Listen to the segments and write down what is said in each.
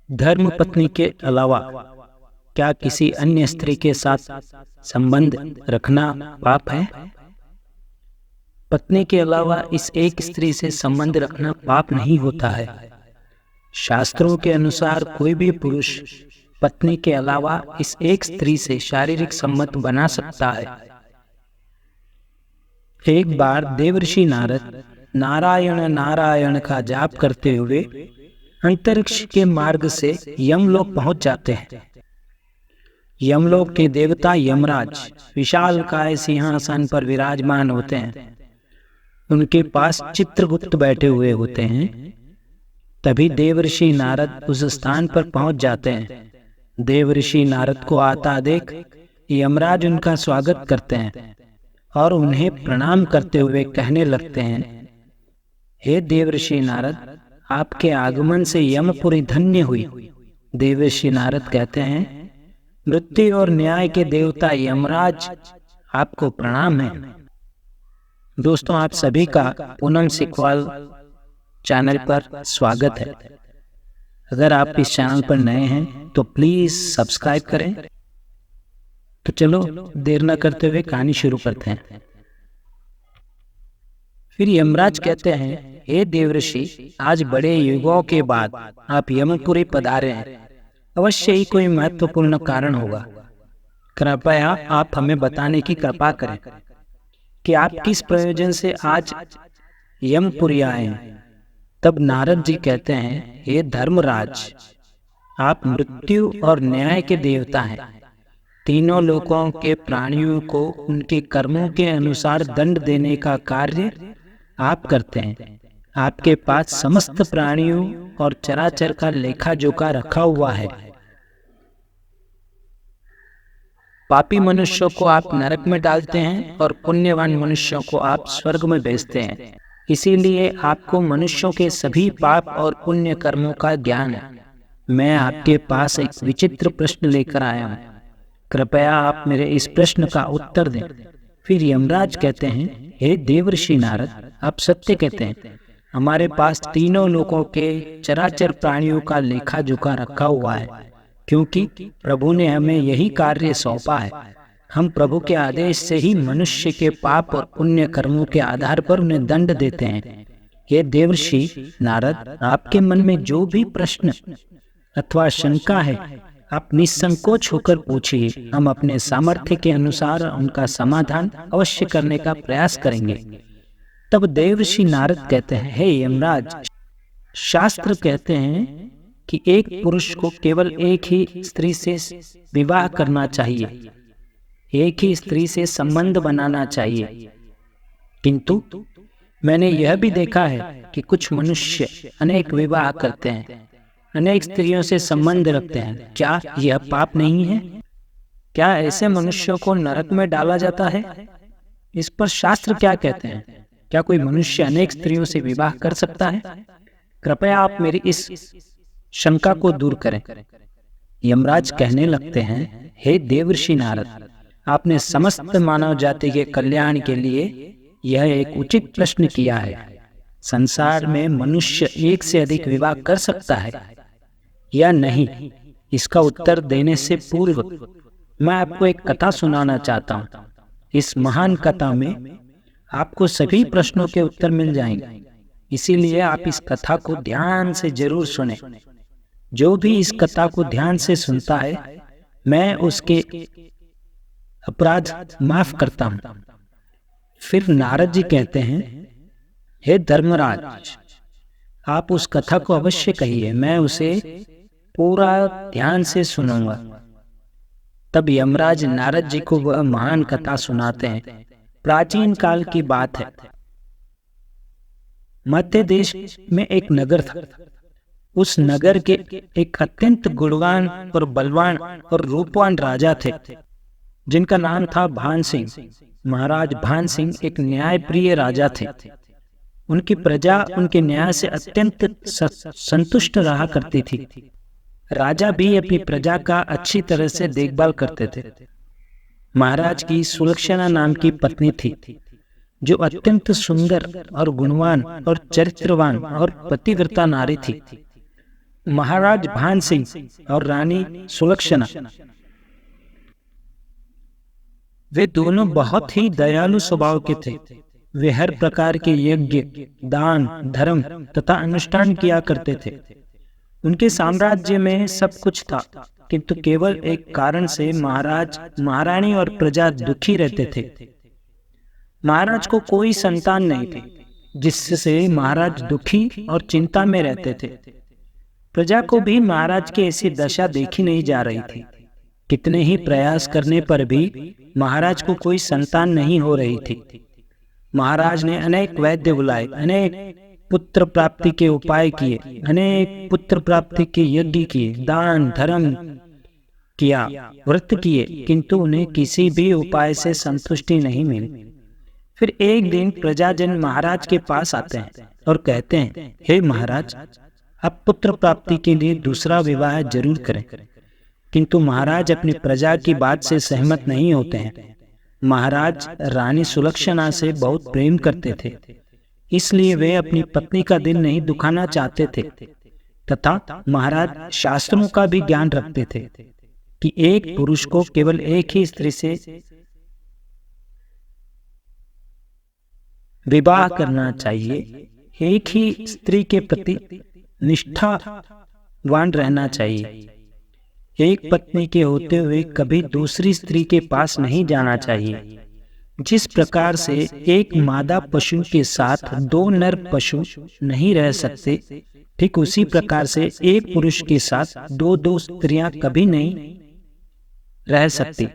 धर्म पत्नी के अलावा क्या किसी अन्य स्त्री के साथ संबंध रखना पाप है? पत्नी के अलावा इस एक स्त्री से संबंध रखना पाप नहीं होता है। शास्त्रों के अनुसार कोई भी पुरुष पत्नी के अलावा इस एक स्त्री से शारीरिक संबंध बना सकता है। एक बार देवर्षि नारद नारायण नारायण का जाप करते हुए अंतरिक्ष के मार्ग से यमलोक पहुंच जाते हैं। यमलोक के देवता यमराज विशालकाय सिंहासन पर विराजमान होते हैं। उनके पास चित्रगुप्त बैठे हुए होते हैं। तभी देवर्षि नारद उस स्थान पर पहुंच जाते हैं। देवर्षि नारद को आता देख यमराज उनका स्वागत करते हैं और उन्हें प्रणाम करते हुए कहने लगते हैं, हे देवर्षि नारद, आपके आगमन से यमपुरी धन्य हुई। देवर्षि नारद कहते हैं, मृत्यु और न्याय के देवता यमराज आपको प्रणाम है। दोस्तों, आप सभी का पूनम सीखवाल चैनल पर स्वागत है। अगर आप इस चैनल पर नए हैं तो प्लीज सब्सक्राइब करें। तो चलो देर न करते हुए कहानी शुरू करते हैं। फिर यमराज कहते हैं, हे देवर्षि, आज बड़े युगों के बाद आप यमपुरी पधारे हैं। अवश्य ही कोई महत्वपूर्ण कारण होगा। कृपया आप हमें बताने की कृपा करें कि आप किस प्रयोजन से आज यमपुरी आए हैं। तब नारद जी कहते हैं, हे धर्मराज, आप मृत्यु और न्याय के देवता हैं। तीनों लोकों के प्राणियों को उनके कर्मों के अनुसार दंड देने का कार्य आप करते हैं। आपके पास समस्त प्राणियों और चराचर का लेखा जोखा रखा हुआ है। पापी मनुष्यों को आप नरक में डालते हैं और पुण्यवान मनुष्यों को आप स्वर्ग में भेजते हैं। इसीलिए आपको मनुष्यों के सभी पाप और पुण्य कर्मों का ज्ञान है। मैं आपके पास एक विचित्र प्रश्न लेकर आया हूँ। कृपया आप मेरे इस प्रश्न का उत्तर दें। फिर यमराज कहते हैं, हे देवर्षि नारद, आप सत्य कहते हैं। हमारे पास तीनों लोकों के चराचर प्राणियों का लेखा जोखा रखा हुआ है, क्योंकि प्रभु ने हमें यही कार्य सौंपा है। हम प्रभु के आदेश से ही मनुष्य के पाप और पुण्य कर्मों के आधार पर उन्हें दंड देते हैं। ये देवर्षि नारद, आपके मन में जो भी प्रश्न अथवा शंका है, आप निसंकोच होकर पूछिए। हम अपने सामर्थ्य के अनुसार उनका समाधान अवश्य करने का प्रयास करेंगे। तब देवर्षि नारद कहते हैं, हे यमराज, शास्त्र कहते हैं कि एक पुरुष को केवल एक ही स्त्री से विवाह करना चाहिए, एक ही स्त्री से संबंध बनाना चाहिए। किंतु मैंने यह भी देखा है कि कुछ मनुष्य अनेक विवाह करते हैं, अनेक स्त्रियों से संबंध रखते हैं। क्या यह पाप नहीं है? क्या ऐसे मनुष्यों को नरक में डाला जाता है? इस पर शास्त्र क्या कहते हैं? क्या कोई मनुष्य अनेक स्त्रियों से विवाह कर सकता है? कृपया आप मेरी इस शंका को दूर करें। यमराज कहने लगते हैं, हे देवर्षि नारद, आपने समस्त मानव जाति के कल्याण के लिए यह एक उचित प्रश्न किया है। संसार में मनुष्य एक से अधिक विवाह कर सकता है या नहीं? इसका उत्तर देने से पूर्व मैं आपको एक कथा सुनाना चाहता हूँ। इस महान कथा में आपको सभी प्रश्नों के उत्तर मिल जाएंगे। इसीलिए आप इस कथा को ध्यान से जरूर सुनें। जो भी इस कथा को ध्यान से सुनता है, मैं उसके अपराध माफ करता हूं। फिर नारद जी कहते हैं, हे धर्मराज, आप उस कथा को अवश्य कहिए, मैं उसे पूरा ध्यान से सुनूंगा। तब यमराज नारद जी को वह महान कथा सुनाते हैं। प्राचीन काल की बात है। मध्य देश में एक नगर था। उस नगर के एक अत्यंत गुणवान और बलवान और रूपवान राजा थे, जिनका नाम था भान सिंह। महाराज भान सिंह एक न्यायप्रिय राजा थे। उनकी प्रजा उनके न्याय से अत्यंत संतुष्ट रहा करती थी। राजा भी अपनी प्रजा का अच्छी तरह से देखभाल करते थे। महाराज की सुलक्षणा नाम की पत्नी थी, जो अत्यंत सुंदर और गुणवान और चरित्रवान और पतिव्रता नारी थी। महाराज भान सिंह और रानी सुलक्षणा, वे दोनों बहुत ही दयालु स्वभाव के थे। वे हर प्रकार के यज्ञ, दान, धर्म तथा अनुष्ठान किया करते थे। उनके साम्राज्य में सब कुछ था, किंतु केवल एक कारण से महाराज, महारानी और प्रजा दुखी रहते थे। महाराज को कोई संतान नहीं थी, जिससे महाराज दुखी और चिंता में रहते थे। प्रजा को भी महाराज की ऐसी दशा देखी नहीं जा रही थी। कितने ही प्रयास करने पर भी महाराज को कोई संतान नहीं हो रही थी। महाराज ने अनेक वैद्य बुलाए, अनेक पुत्र प्राप्ति के उपाय किए, अनेक पुत्र प्राप्ति के यज्ञ किए, दान धर्म किया, व्रत किए, किंतु उन्हें किसी भी उपाय से संतुष्टि नहीं मिली। फिर एक दिन प्रजाजन महाराज के पास आते हैं और कहते हैं, हे महाराज, आप पुत्र प्राप्ति के लिए दूसरा विवाह जरूर करें। किंतु महाराज अपनी प्रजा की बात से सहमत नहीं होते हैं। महाराज रानी सुलक्षणा से बहुत प्रेम करते थे, इसलिए वे अपनी पत्नी का दिल नहीं दुखाना चाहते थे, तथा महाराज शास्त्रों का भी ज्ञान रखते थे कि एक पुरुष को केवल एक ही स्त्री से विवाह करना चाहिए, एक ही स्त्री के प्रति निष्ठावान रहना चाहिए, एक पत्नी के होते हुए कभी दूसरी स्त्री के पास नहीं जाना चाहिए। जिस प्रकार से एक मादा पशु के साथ दो नर पशु नहीं रह सकते, ठीक उसी प्रकार से एक पुरुष के साथ दो स्त्रियां कभी नहीं रह सकती।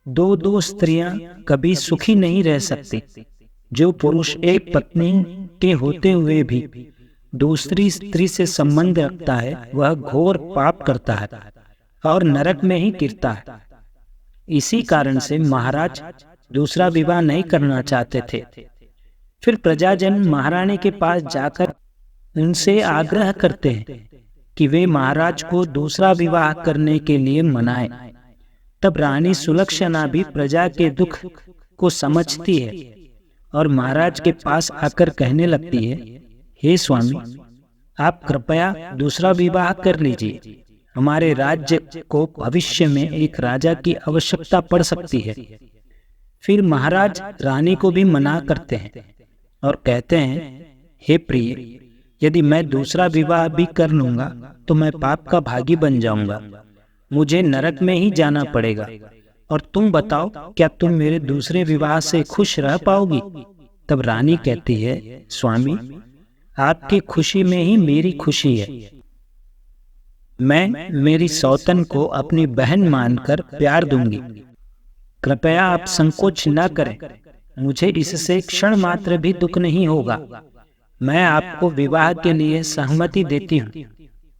दो स्त्रियां कभी सुखी नहीं रह सकती। जो पुरुष एक पत्नी के होते हुए भी दूसरी स्त्री से संबंध रखता है, वह घोर पाप करता है और नरक में ही गिरता है। इसी कारण से महाराज दूसरा विवाह नहीं करना चाहते थे। फिर प्रजाजन महारानी के पास जाकर उनसे आग्रह करते हैं कि वे महाराज को दूसरा विवाह करने के लिए मनाएं। तब रानी सुलक्षणा भी प्रजा के दुख को समझती है और महाराज के पास आकर कहने लगती है, हे स्वामी, आप कृपया दूसरा विवाह कर लीजिए। हमारे राज्य को भविष्य में एक राजा की आवश्यकता पड़ सकती है। फिर महाराज रानी को भी मना करते हैं और कहते हैं, हे प्रिय, यदि मैं दूसरा विवाह भी कर लूंगा तो मैं पाप का भागी बन जाऊंगा, मुझे नरक में ही जाना पड़ेगा। और तुम बताओ, क्या तुम मेरे दूसरे विवाह से खुश रह पाओगी? तब रानी कहती है, स्वामी, आपकी खुशी में ही मेरी खुशी है। मैं मेरी सौतन को अपनी बहन मानकर प्यार दूंगी। कृपया आप संकोच न करें, मुझे इससे क्षण मात्र भी दुख नहीं होगा। मैं आपको विवाह के लिए सहमति देती हूँ।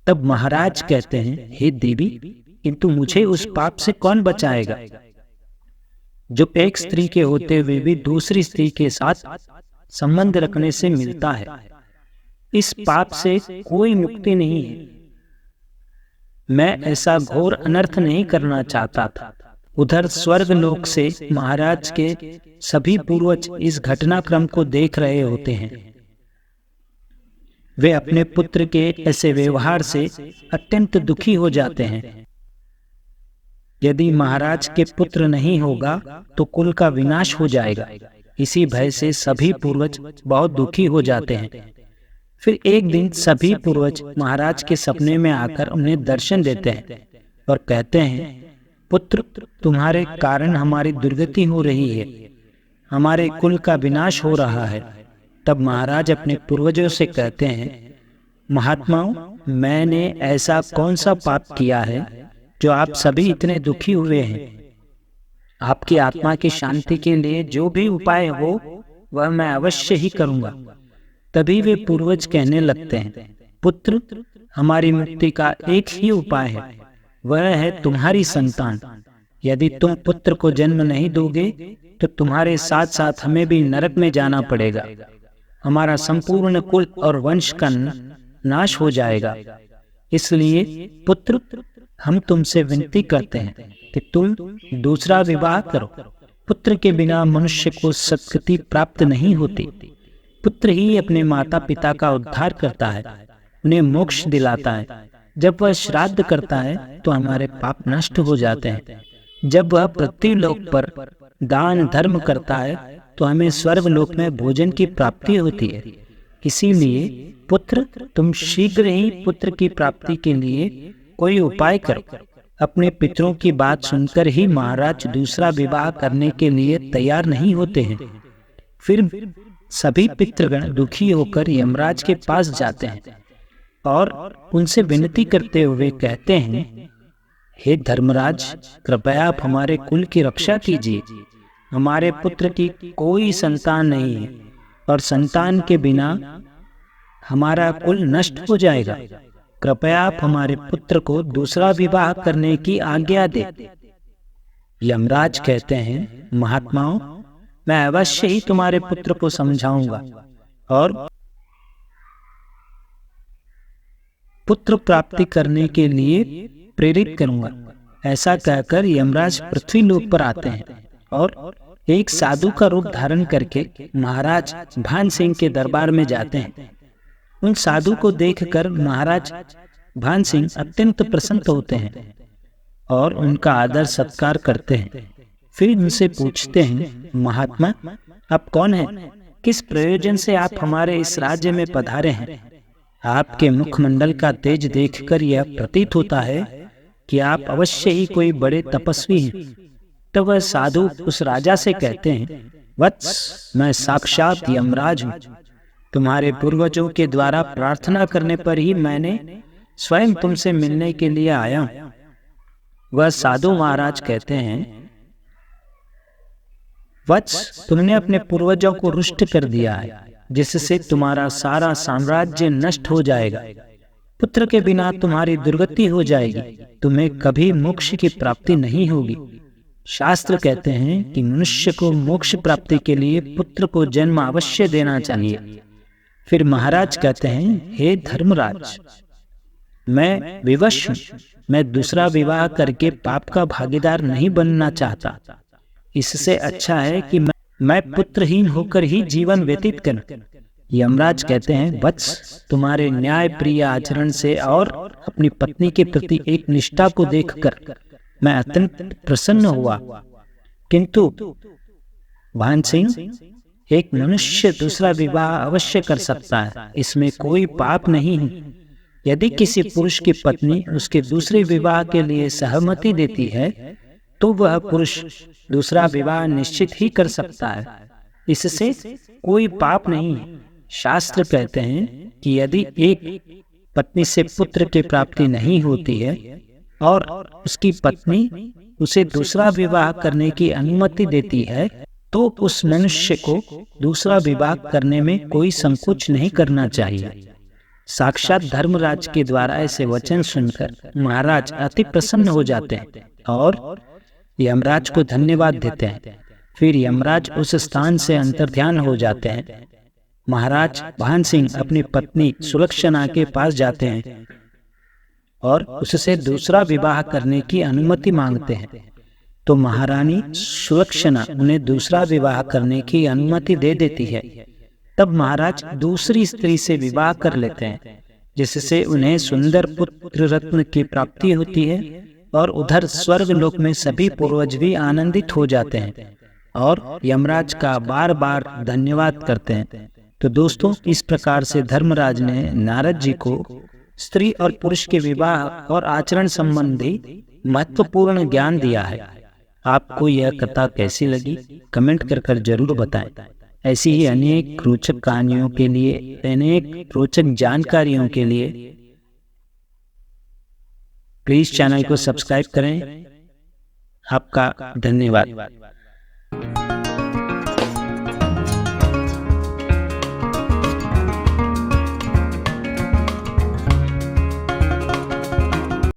तब महाराज कहते हैं, हे देवी, किंतु मुझे उस पाप से कौन बचाएगा जो एक स्त्री के होते हुए भी दूसरी स्त्री के साथ संबंध रखने से मिलता है। इस पाप से कोई मुक्ति नहीं है। मैं ऐसा घोर अनर्थ नहीं करना चाहता था। उधर स्वर्ग लोक से महाराज के सभी पूर्वज इस घटनाक्रम को देख रहे होते हैं। वे अपने पुत्र के ऐसे व्यवहार से अत्यंत दुखी हो जाते हैं। यदि महाराज के पुत्र नहीं होगा तो कुल का विनाश हो जाएगा। इसी भय से सभी पूर्वज बहुत दुखी हो जाते हैं। फिर एक दिन सभी पूर्वज महाराज के सपने में आकर उन्हें दर्शन देते हैं और कहते हैं, पुत्र, तुम्हारे कारण हमारी दुर्गति हो रही है, हमारे कुल का विनाश हो रहा है। तब महाराज अपने पूर्वजों से कहते हैं, महात्माओं, मैंने ऐसा कौन सा पाप किया है जो आप सभी इतने दुखी हुए हैं? आपकी आत्मा की शांति के लिए जो भी उपाय हो वह मैं अवश्य ही करूंगा। तभी वे पूर्वज कहने लगते हैं, पुत्र, हमारी मुक्ति का एक ही उपाय है, वह है तुम्हारी संतान। यदि तुम पुत्र को जन्म नहीं दोगे तो तुम्हारे साथ साथ हमें भी नरक में जाना पड़ेगा। हमारा संपूर्ण कुल और वंश का नाश हो जाएगा। इसलिए पुत्र, हम तुमसे विनती करते हैं कि तुम दूसरा विवाह करो। पुत्र के बिना मनुष्य को सद्गति प्राप्त नहीं होती। पुत्र ही अपने माता पिता का उद्धार करता है। उन्हें मोक्ष दिलाता है। जब वह श्राद्ध करता है तो हमारे पाप नष्ट हो जाते हैं। जब वह पृथ्वीलोक पर दान धर्म करता है तो हमें स्वर्गलोक में भोजन की प्राप्ति होती है। इसीलिए पुत्र, तुम शीघ्र ही पुत्र की प्राप्ति के लिए कोई उपाय करो। अपने पितरों की बात सुनकर ही महाराज दूसरा विवाह करने के लिए तैयार नहीं होते हैं। फिर सभी पितृगण दुखी होकर यमराज के पास जाते हैं और उनसे विनती करते हुए कहते हैं, हे धर्मराज, कृपया आप हमारे कुल की रक्षा कीजिए। हमारे पुत्र की कोई संतान नहीं है और संतान के बिना हमारा कुल नष्ट हो जाएगा। कृपया आप हमारे पुत्र को दूसरा विवाह करने की आज्ञा दे। यमराज कहते हैं, महात्माओं, मैं अवश्य ही तुम्हारे पुत्र को समझाऊंगा और पुत्र प्राप्ति करने के लिए प्रेरित करूंगा। ऐसा कहकर यमराज पृथ्वीलोक पर आते हैं और एक साधु का रूप धारण करके महाराज भान सिंह के दरबार में जाते हैं। उन साधु को देखकर महाराज भान सिंह अत्यंत प्रसन्न होते हैं और उनका आदर सत्कार करते हैं। फिर उनसे पूछते हैं, महात्मा, आप कौन हैं? किस प्रयोजन से आप हमारे इस राज्य में पधारे हैं? आपके मुखमंडल का तेज देखकर यह प्रतीत होता है कि आप अवश्य ही कोई बड़े तपस्वी हैं। तो वह साधु उस राजा से कहते हैं, वत्स, मैं साक्षात यमराज हूँ। तुम्हारे पूर्वजों के द्वारा प्रार्थना करने पर ही मैंने स्वयं तुमसे मिलने के लिए आया हूँ। वह साधु महाराज कहते हैं, वत्स, तुमने अपने पूर्वजों को रुष्ट कर दिया है, जिससे तुम्हारा सारा साम्राज्य नष्ट हो जाएगा। पुत्र के बिना तुम्हारी दुर्गति हो जाएगी। तुम्हें कभी मोक्ष की प्राप्ति नहीं होगी। शास्त्र कहते हैं कि मनुष्य को मोक्ष प्राप्ति के लिए पुत्र को जन्म अवश्य देना चाहिए। फिर महाराज कहते हैं, हे धर्मराज, मैं विवश हूं। मैं दूसरा विवाह करके पाप का भागीदार नहीं बनना चाहता। इससे अच्छा है कि मैं पुत्रहीन होकर ही जीवन व्यतीत करूं। यमराज कहते हैं, वत्स, तुम्हारे न्याय प्रिय आचरण से और अपनी पत्नी के प्रति एक निष्ठा को देखकर मैं अत्यंत प्रसन्न हुआ। किंतु भान सिंह, एक मनुष्य दूसरा विवाह अवश्य कर सकता है, इसमें कोई पाप नहीं है। यदि किसी पुरुष की पत्नी उसके दूसरे विवाह के लिए सहमति देती है तो वह पुरुष दूसरा विवाह निश्चित ही कर सकता है। इससे कोई पाप नहीं है। शास्त्र कहते हैं कि यदि एक पत्नी से पुत्र की प्राप्ति नहीं होती है और उसकी पत्नी उसे दूसरा विवाह करने की अनुमति देती है तो उस मनुष्य को दूसरा विवाह करने में कोई संकोच नहीं करना चाहिए। साक्षात धर्मराज के द्वारा ऐसे वचन सुनकर महाराज अति प्रसन्न हो जाते हैं और यमराज को धन्यवाद देते हैं। फिर यमराज उस स्थान से अंतर्ध्यान हो जाते हैं। महाराज भान सिंह अपनी पत्नी सुलक्षणा के पास जाते हैं और उससे दूसरा विवाह करने की अनुमति मांगते हैं। तो महारानी सुलक्षणा उन्हें दूसरा विवाह करने की अनुमति दे देती है। तब महाराज दूसरी स्त्री से विवाह कर लेते हैं, जिससे उन्हें सुंदर पुत्र रत्न की प्राप्ति होती है और उधर स्वर्ग लोक में सभी पूर्वज भी आनंदित हो जाते हैं और यमराज का बार बार धन्यवाद करते हैं। तो दोस्तों, इस प्रकार से धर्मराज ने नारद जी को स्त्री और पुरुष के विवाह और आचरण संबंधी महत्वपूर्ण ज्ञान दिया है। आपको यह कथा कैसी लगी कमेंट कर जरूर बताएं। ऐसी ही अनेक रोचक कहानियों के लिए, अनेक रोचक जानकारियों के लिए प्लीज चैनल को सब्सक्राइब करें। आपका धन्यवाद।